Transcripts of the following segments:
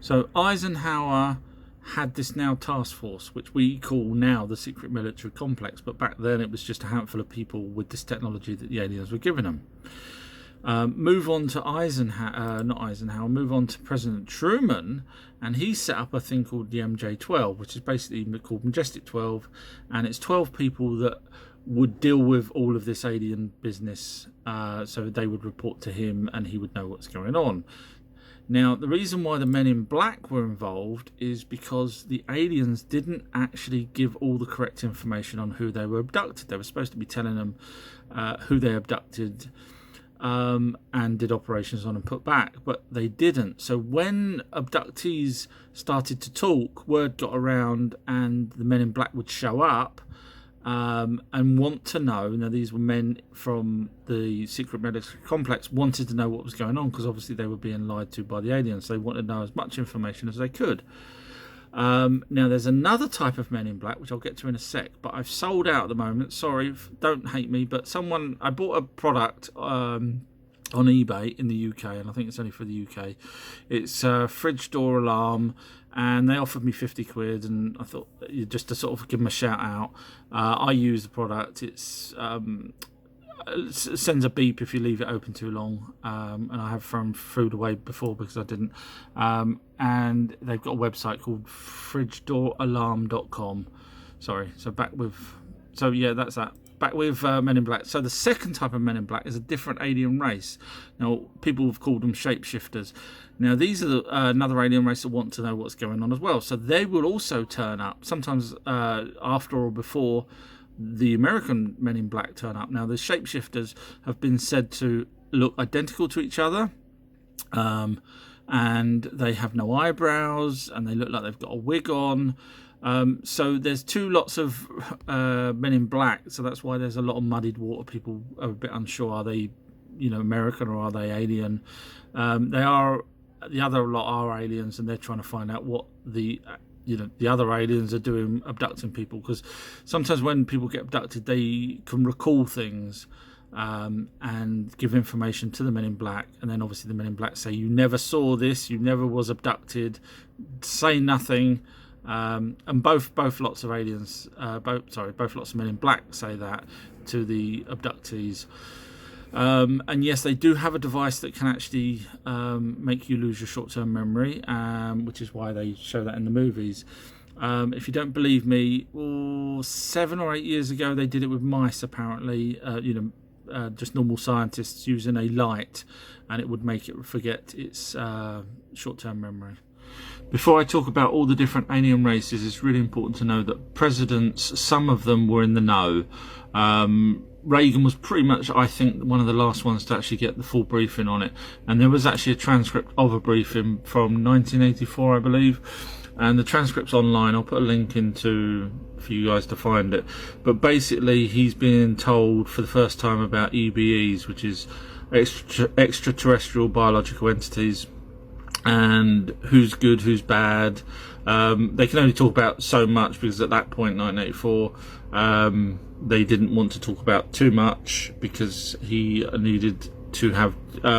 So Eisenhower had this now task force, which we call now the Secret Military Complex, but back then it was just a handful of people with this technology that the aliens were giving them. Move on to move on to President Truman, and he set up a thing called the MJ-12, which is basically called Majestic 12, and it's 12 people that would deal with all of this alien business, so they would report to him and he would know what's going on. Now, the reason why the Men in Black were involved is because the aliens didn't actually give all the correct information on who they were abducted. They were supposed to be telling them who they abducted and did operations on and put back, but they didn't. So when abductees started to talk, word got around and the Men in Black would show up and want to know. Now, these were men from the Secret Military Complex, wanted to know what was going on because obviously they were being lied to by the aliens. They wanted to know as much information as they could. Now, there's another type of Men in Black, which I'll get to in a sec, but I've sold out at the moment. Sorry, don't hate me, but I bought a product on eBay in the UK, and I think it's only for the UK. It's a fridge door alarm, and they offered me 50 quid, and I thought just to sort of give them a shout out. I use the product. It sends a beep if you leave it open too long, and I have thrown food away before because I didn't. And they've got a website called fridgedooralarm.com. Sorry, that's that. Back with Men in Black. So the second type of Men in Black is a different alien race. Now, people have called them shapeshifters. Now, these are another alien race that want to know what's going on as well. So they will also turn up, sometimes after or before the American Men in Black turn up. Now, the shapeshifters have been said to look identical to each other, and they have no eyebrows, and they look like they've got a wig on. So there's two lots of Men in Black, so that's why there's a lot of muddied water. People are a bit unsure, are they American or are they alien? The other lot are aliens, and they're trying to find out what the other aliens are doing, abducting people, because sometimes when people get abducted they can recall things and give information to the Men in Black, and then obviously the Men in Black say, you never saw this, you never was abducted, say nothing. And both lots of aliens, both lots of Men in Black say that to the abductees. And yes, they do have a device that can actually make you lose your short-term memory, which is why they show that in the movies. If you don't believe me, 7 or 8 years ago they did it with mice, apparently. Just normal scientists using a light, and it would make it forget its short-term memory. Before I talk about all the different alien races, it's really important to know that presidents, some of them were in the know. Reagan was pretty much, I think, one of the last ones to actually get the full briefing on it. And there was actually a transcript of a briefing from 1984, I believe. And the transcript's online. I'll put a link into for you guys to find it. But basically, he's being told for the first time about EBEs, which is extraterrestrial biological entities, and who's good, who's bad. They can only talk about so much because at that point, 1984, they didn't want to talk about too much because he needed to have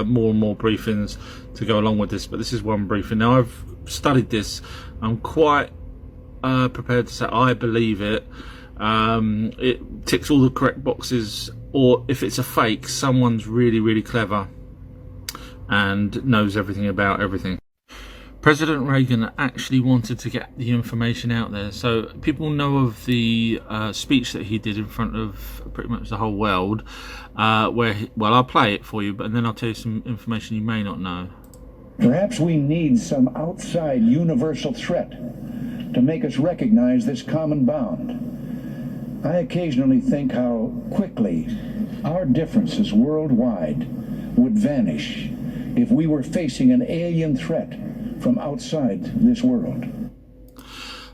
more and more briefings to go along with this. But this is one briefing. Now, I've studied this. I'm quite prepared to say I believe it. It ticks all the correct boxes, or if it's a fake, someone's really, really clever and knows everything about everything. President Reagan actually wanted to get the information out there. So people know of the speech that he did in front of pretty much the whole world, I'll play it for you, but then I'll tell you some information you may not know. Perhaps we need some outside universal threat to make us recognize this common bond. I occasionally think how quickly our differences worldwide would vanish if we were facing an alien threat from outside this world.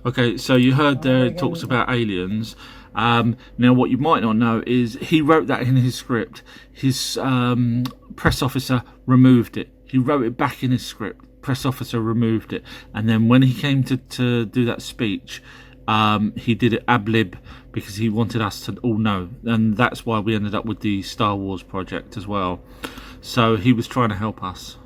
Okay, so you heard there it talks about aliens. Now, what you might not know is he wrote that in his script. His press officer removed it. He wrote it back in his script. Press officer removed it. And then when he came to do that speech, he did it ad lib because he wanted us to all know. And that's why we ended up with the Star Wars project as well. So he was trying to help us.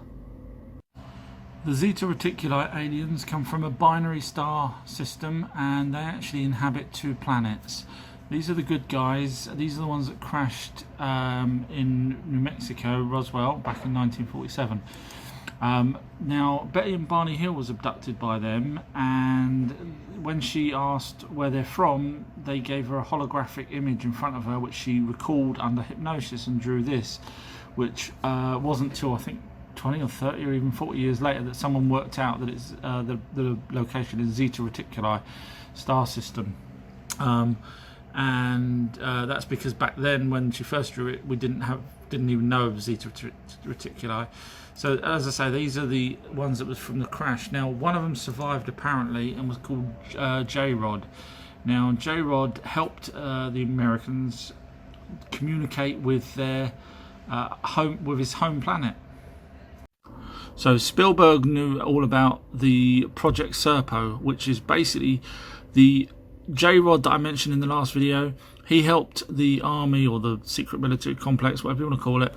The Zeta Reticuli aliens come from a binary star system, and they actually inhabit 2 planets. These are the good guys. These are the ones that crashed in New Mexico, Roswell, back in 1947. Now, Betty and Barney Hill was abducted by them, and when she asked where they're from, they gave her a holographic image in front of her, which she recalled under hypnosis and drew this, which wasn't till, I think, 20 or 30 or even 40 years later that someone worked out that it's the location is Zeta Reticuli star system. And that's because back then, when she first drew it, we didn't even know of Zeta Reticuli. So as I say, these are the ones that was from the crash. Now, one of them survived apparently and was called J-Rod. Now, J-Rod helped the Americans communicate with their his home planet. So Spielberg knew all about the Project Serpo, which is basically the J-Rod that I mentioned in the last video. He helped the army, or the secret military complex, whatever you want to call it,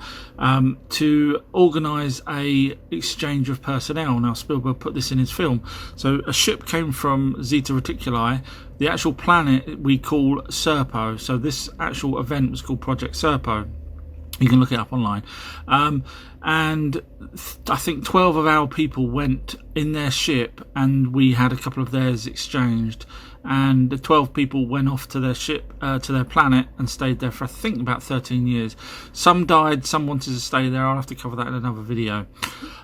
to organise a exchange of personnel. Now, Spielberg put this in his film. So a ship came from Zeta Reticuli. The actual planet we call Serpo. So this actual event was called Project Serpo. You can look it up online. And I think 12 of our people went in their ship, and we had a couple of theirs exchanged. And the 12 people went off to their ship, to their planet, and stayed there for, I think, about 13 years. Some died, some wanted to stay there. I'll have to cover that in another video.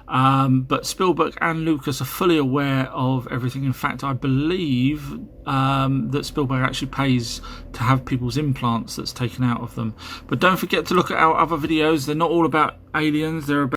But Spielberg and Lucas are fully aware of everything. In fact, I believe that Spielberg actually pays to have people's implants that's taken out of them. But don't forget to look at our other videos. They're not all about aliens. They're about